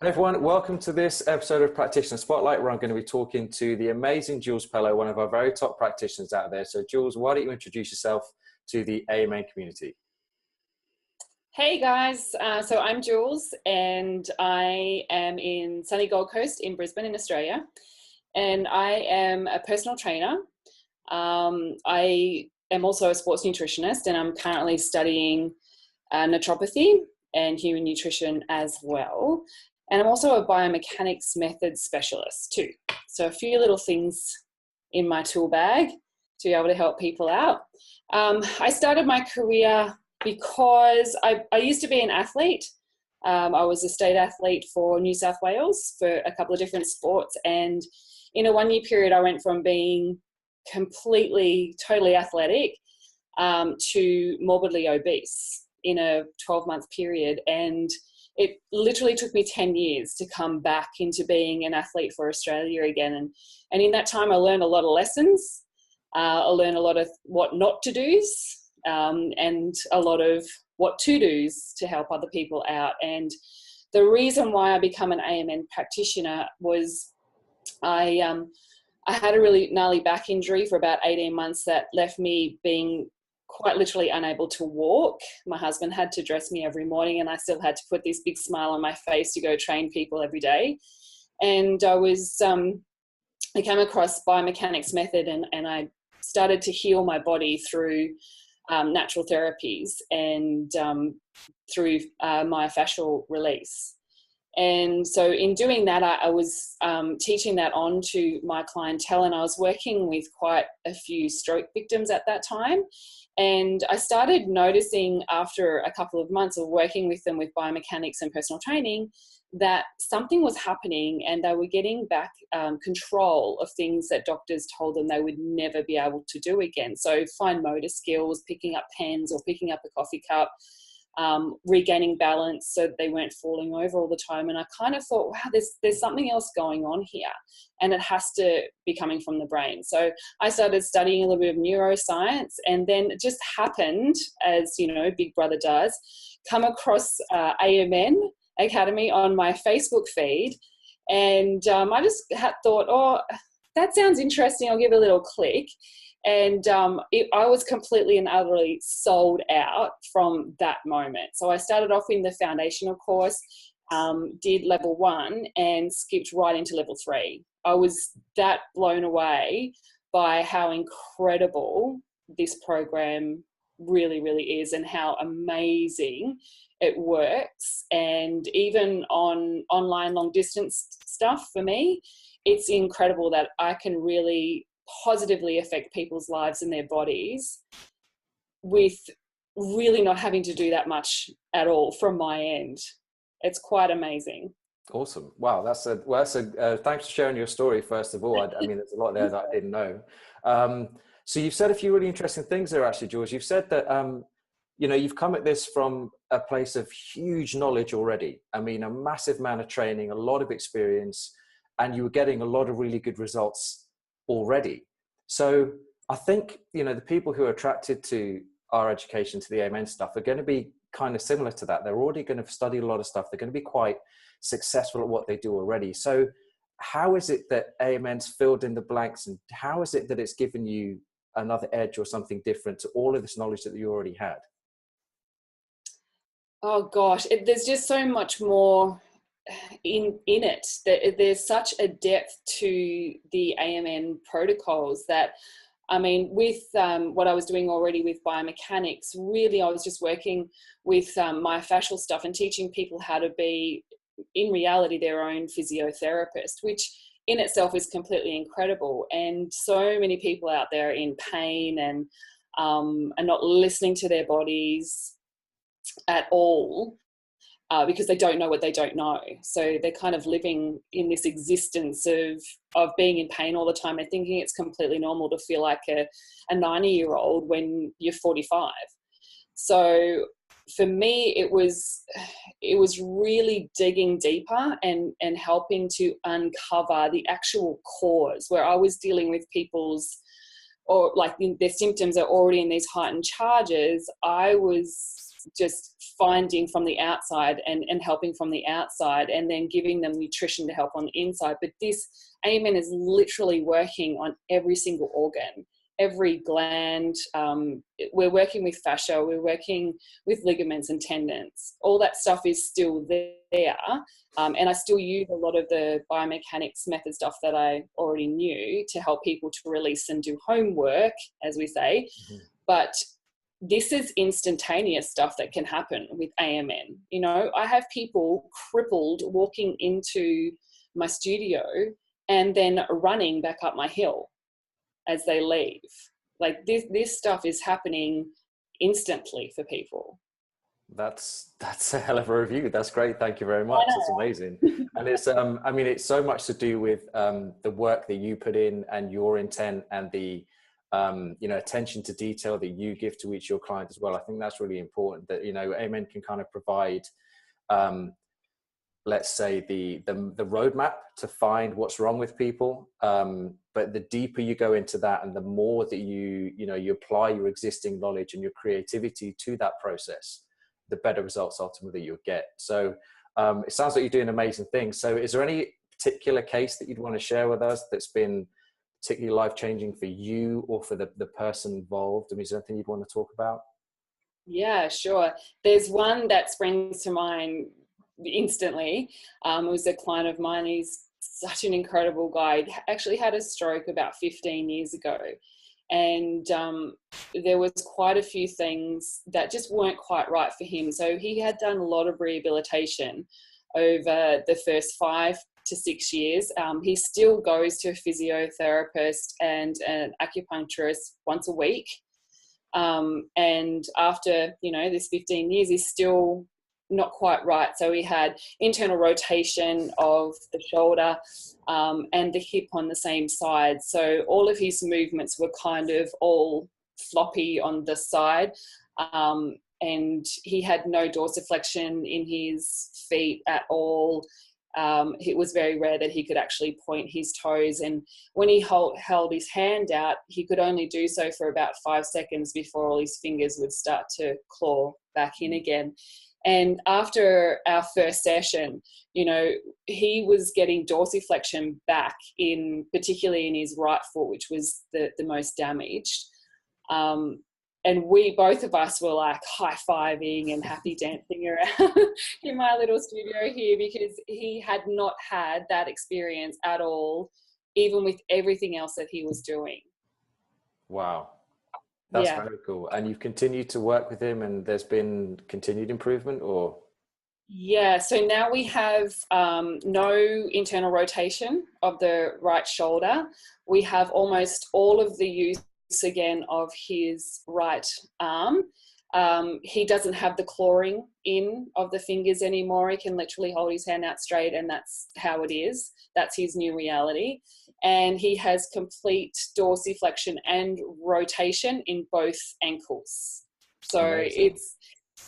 Hey everyone, welcome to this episode of Practitioner Spotlight, where I'm going to be talking to the amazing Juels Pellow, one of our very top practitioners out there. So Juels, why don't you introduce yourself to the AMN community? Hey guys, so I'm Jules and I am in sunny Gold Coast in Brisbane in Australia, and I am a personal trainer. I am also a sports nutritionist, and I'm currently studying naturopathy and human nutrition as well. And I'm also a biomechanics method specialist too. So a few little things in my tool bag to be able to help people out. I started my career because I used to be an athlete. I was a state athlete for New South Wales for a couple of different sports. And in a 1 year period, I went from being totally athletic to morbidly obese in a 12-month period. And it literally took me 10 years to come back into being an athlete for Australia again. And in that time, I learned a lot of lessons. I learned a lot of what not to do's. And a lot of what to do's to help other people out. And the reason why I become an AMN practitioner was I had a really gnarly back injury for about 18 months that left me being quite literally unable to walk. My husband had to dress me every morning, and I still had to put this big smile on my face to go train people every day. And I came across biomechanics method, and I started to heal my body through natural therapies and through myofascial release. And so in doing that, I was teaching that on to my clientele, and I was working with quite a few stroke victims at that time. And I started noticing after a couple of months of working with them with biomechanics and personal training that something was happening, and they were getting back control of things that doctors told them they would never be able to do again. So fine motor skills, picking up pens or picking up a coffee cup, regaining balance so that they weren't falling over all the time. And I kind of thought, wow, there's something else going on here, and it has to be coming from the brain. So I started studying a little bit of neuroscience, and then it just happened, as you know, Big Brother does, come across AMN Academy on my Facebook feed. And I just thought, oh, that sounds interesting. I'll give it a little click. And I was completely and utterly sold out from that moment. So I started off in the foundational course, did level 1 and skipped right into level 3. I was that blown away by how incredible this program really, really is, and how amazing it works. And even on online long distance stuff, for me, it's incredible that I can really positively affect people's lives and their bodies with really not having to do that much at all from my end. It's quite amazing. Awesome. Wow. Thanks for sharing your story, first of all. I mean, there's a lot there that I didn't know. So you've said a few really interesting things there, actually, Jules. You've said that, you've come at this from a place of huge knowledge already. I mean, a massive amount of training, a lot of experience, and you were getting a lot of really good results already. So I think, the people who are attracted to our education, to the AMN stuff, are going to be kind of similar to that. They're already going to study a lot of stuff. They're going to be quite successful at what they do already. So how is it that AMN's filled in the blanks, and how is it that it's given you another edge or something different to all of this knowledge that you already had? Oh gosh, there's just so much more in it. There's such a depth to the AMN protocols that, I mean, with what I was doing already with biomechanics, really I was just working with myofascial stuff and teaching people how to be, in reality, their own physiotherapist, which in itself is completely incredible. And so many people out there in pain and not listening to their bodies at all, because they don't know what they don't know. So they're kind of living in this existence of being in pain all the time and thinking it's completely normal to feel like a 90-year-old when you're 45. So for me, it was really digging deeper and helping to uncover the actual cause, where I was dealing with people's, or like their symptoms are already in these heightened charges. I was just finding from the outside and helping from the outside, and then giving them nutrition to help on the inside. But this AMN is literally working on every single organ, every gland. We're working with fascia, we're working with ligaments and tendons. All that stuff is still there. And I still use a lot of the biomechanics method stuff that I already knew to help people to release and do homework, as we say. Mm-hmm. But this is instantaneous stuff that can happen with AMN. You know, I have people crippled walking into my studio and then running back up my hill as they leave. Like this stuff is happening instantly for people. That's a hell of a review. That's great. Thank you very much. It's amazing. And it's, I mean, it's so much to do with the work that you put in and your intent and the, you know, attention to detail that you give to each of your clients as well. I think that's really important that, you know, AMN can kind of provide, let's say the roadmap to find what's wrong with people. But the deeper you go into that and the more that you apply your existing knowledge and your creativity to that process, the better results ultimately you'll get. So it sounds like you're doing amazing things. So is there any particular case that you'd want to share with us that's been particularly life-changing for you or for the person involved? I mean, is there anything you'd want to talk about? Yeah, sure. There's one that springs to mind instantly. It was a client of mine. He's such an incredible guy. He actually had a stroke about 15 years ago. And there was quite a few things that just weren't quite right for him. So he had done a lot of rehabilitation over the first 5 to 6 years. He still goes to a physiotherapist and an acupuncturist once a week. And after, you know, this 15 years, he's still not quite right. So he had internal rotation of the shoulder and the hip on the same side. So all of his movements were kind of all floppy on the side. And he had no dorsiflexion in his feet at all. It was very rare that he could actually point his toes. And when he held his hand out, he could only do so for about 5 seconds before all his fingers would start to claw back in again. And after our first session, you know, he was getting dorsiflexion back particularly in his right foot, which was the most damaged. And both of us were like high-fiving and happy dancing around in my little studio here, because he had not had that experience at all, even with everything else that he was doing. Wow. That's very cool. And you've continued to work with him and there's been continued improvement, or? Yeah, so now we have no internal rotation of the right shoulder. We have almost all of the use again of his right arm. He doesn't have the clawing in of the fingers anymore. He can literally hold his hand out straight, and that's how it is. That's his new reality. And he has complete dorsiflexion and rotation in both ankles. So amazing.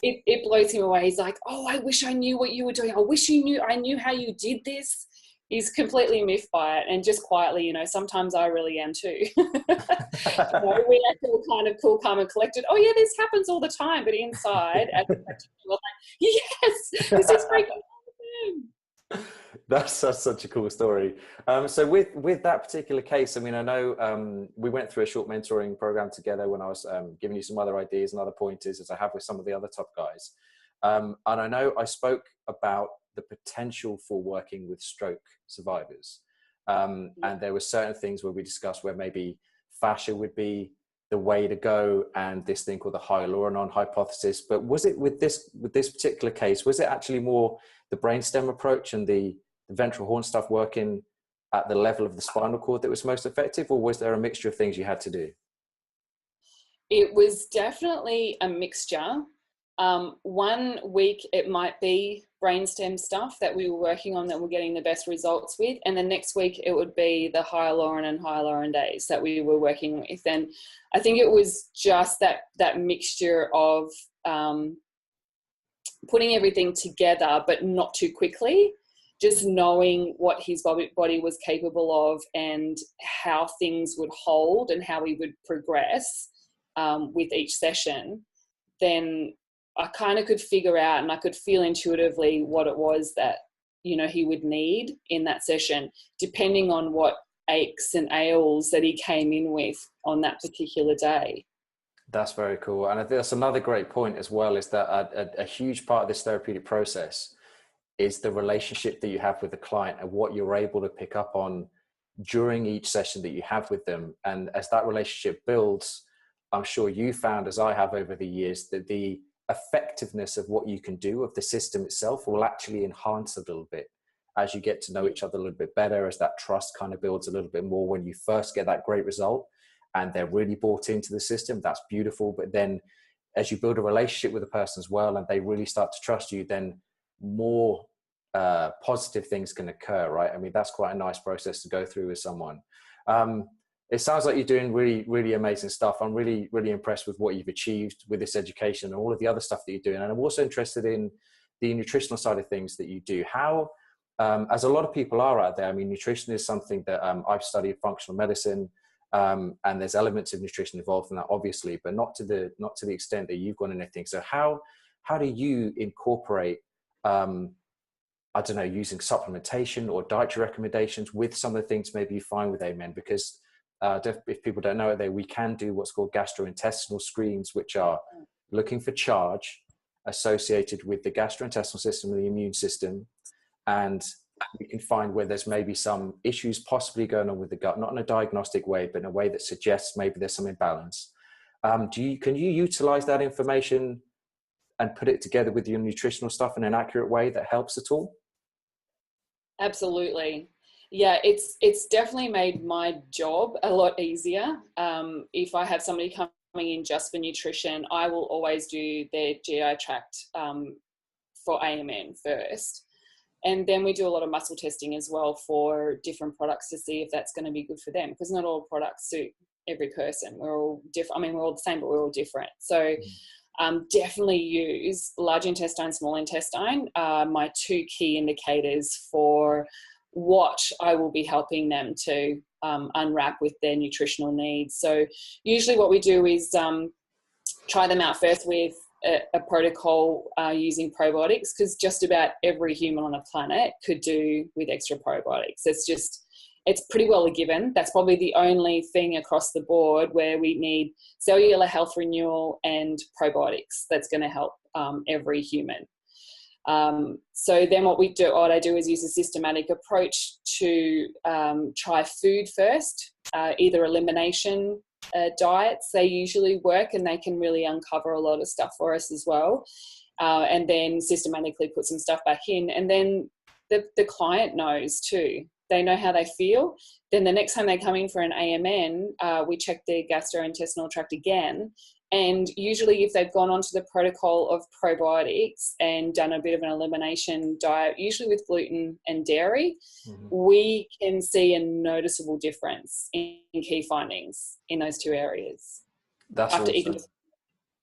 It blows him away. He's like, oh, I wish I knew what you were doing. I wish I knew how you did this. He's completely miffed by it, and just quietly, you know, sometimes I really am too. You know, we act all kind of cool, calm and collected. Oh yeah, this happens all the time. But inside, as a practitioner, we're like, yes, this is freaking awesome. That's such a cool story. So with that particular case, I mean, I know we went through a short mentoring program together when I was giving you some other ideas and other pointers, as I have with some of the other top guys. And I know I spoke about the potential for working with stroke survivors. And there were certain things where we discussed where maybe fascia would be the way to go, and this thing called the hyaluronan hypothesis. But was it with this particular case, was it actually more the brainstem approach and the ventral horn stuff working at the level of the spinal cord that was most effective, or was there a mixture of things you had to do? It was definitely a mixture. 1 week it might be brainstem stuff that we were working on that we're getting the best results with, and the next week it would be the hyaluronidase that we were working with. And I think it was just that mixture of putting everything together, but not too quickly, just knowing what his body was capable of and how things would hold and how we would progress with each session. Then I kind of could figure out, and I could feel intuitively what it was that, you know, he would need in that session, depending on what aches and ails that he came in with on that particular day. That's very cool. And I think that's another great point as well, is that a huge part of this therapeutic process is the relationship that you have with the client and what you're able to pick up on during each session that you have with them. And as that relationship builds, I'm sure you found, as I have over the years, that the effectiveness of what you can do, of the system itself, will actually enhance a little bit as you get to know each other a little bit better, as that trust kind of builds a little bit more. When you first get that great result and they're really bought into the system, that's beautiful. But then as you build a relationship with the person as well, and they really start to trust you, then more positive things can occur, right? I mean, that's quite a nice process to go through with someone. It sounds like you're doing really, really amazing stuff. I'm really, really impressed with what you've achieved with this education and all of the other stuff that you're doing. And I'm also interested in the nutritional side of things that you do. How, as a lot of people are out there, I mean, nutrition is something that I've studied functional medicine, and there's elements of nutrition involved in that, obviously, but not to the extent that you've gone in anything. So how do you incorporate, I don't know, using supplementation or dietary recommendations with some of the things maybe you find with AMN? Because if people don't know it, we can do what's called gastrointestinal screens, which are looking for charge associated with the gastrointestinal system and the immune system. And we can find where there's maybe some issues possibly going on with the gut, not in a diagnostic way, but in a way that suggests maybe there's some imbalance. Can you utilize that information and put it together with your nutritional stuff in an accurate way that helps at all? Absolutely. Yeah, it's definitely made my job a lot easier. If I have somebody coming in just for nutrition, I will always do their GI tract for AMN first. And then we do a lot of muscle testing as well for different products to see if that's going to be good for them, because not all products suit every person. We're all different. I mean, we're all the same, but we're all different. So definitely use large intestine, small intestine, my two key indicators for what I will be helping them to unwrap with their nutritional needs. So usually what we do is try them out first with a protocol using probiotics, because just about every human on the planet could do with extra probiotics. It's pretty well a given. That's probably the only thing across the board where we need cellular health renewal and probiotics. That's going to help every human. So then what I do is use a systematic approach to try food first, either elimination diets. They usually work and they can really uncover a lot of stuff for us as well. And then systematically put some stuff back in. And then the client knows too. They know how they feel. Then the next time they come in for an AMN, we check their gastrointestinal tract again. And usually if they've gone onto the protocol of probiotics and done a bit of an elimination diet, usually with gluten and dairy, we can see a noticeable difference in key findings in those two areas. That's after awesome. even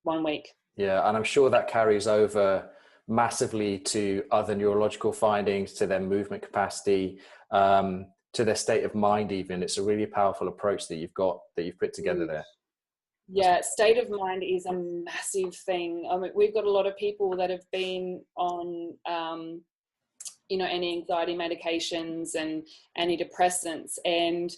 1 week. Yeah, and I'm sure that carries over massively to other neurological findings, to their movement capacity, to their state of mind even. It's a really powerful approach that you've put together there. Yeah, state of mind is a massive thing. I mean, we've got a lot of people that have been on, anti-anxiety medications and antidepressants, and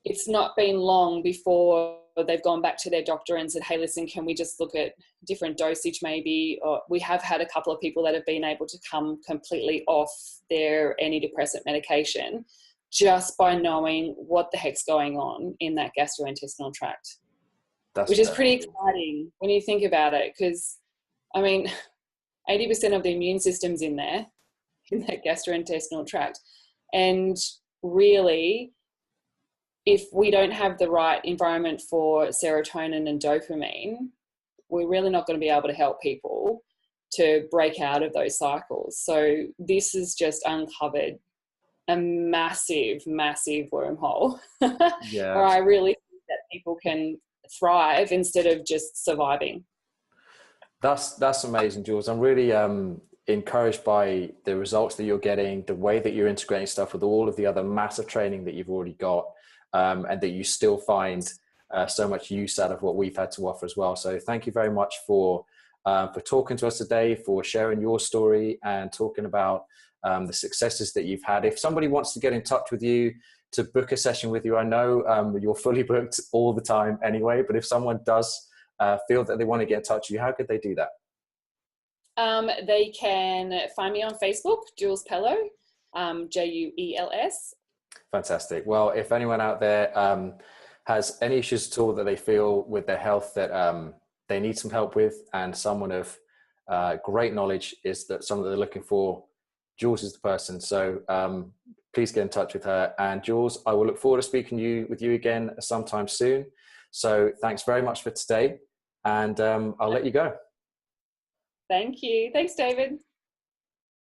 it's not been long before they've gone back to their doctor and said, hey, listen, can we just look at different dosage maybe? Or we have had a couple of people that have been able to come completely off their antidepressant medication just by knowing what the heck's going on in that gastrointestinal tract. Which is pretty exciting when you think about it, because, I mean, 80% of the immune system's in there, in that gastrointestinal tract. And really, if we don't have the right environment for serotonin and dopamine, we're really not going to be able to help people to break out of those cycles. So this has just uncovered a massive, massive wormhole where I really think that people can thrive instead of just surviving. That's amazing, Jules. I'm really encouraged by the results that you're getting, the way that you're integrating stuff with all of the other massive training that you've already got, and that you still find so much use out of what we've had to offer as well. So thank you very much for for talking to us today, for sharing your story and talking about the successes that you've had. If somebody wants to get in touch with you to book a session with you, I know you're fully booked all the time anyway, but if someone does feel that they want to get in touch with you, how could they do that? They can find me on Facebook, Juels Pellow, Juels. Fantastic. Well, if anyone out there has any issues at all that they feel with their health that they need some help with, and someone of great knowledge is that someone that they're looking for, Juels is the person. So please get in touch with her. And Juels, I will look forward to speaking with you again sometime soon. So thanks very much for today, and I'll let you go. Thank you. Thanks, David.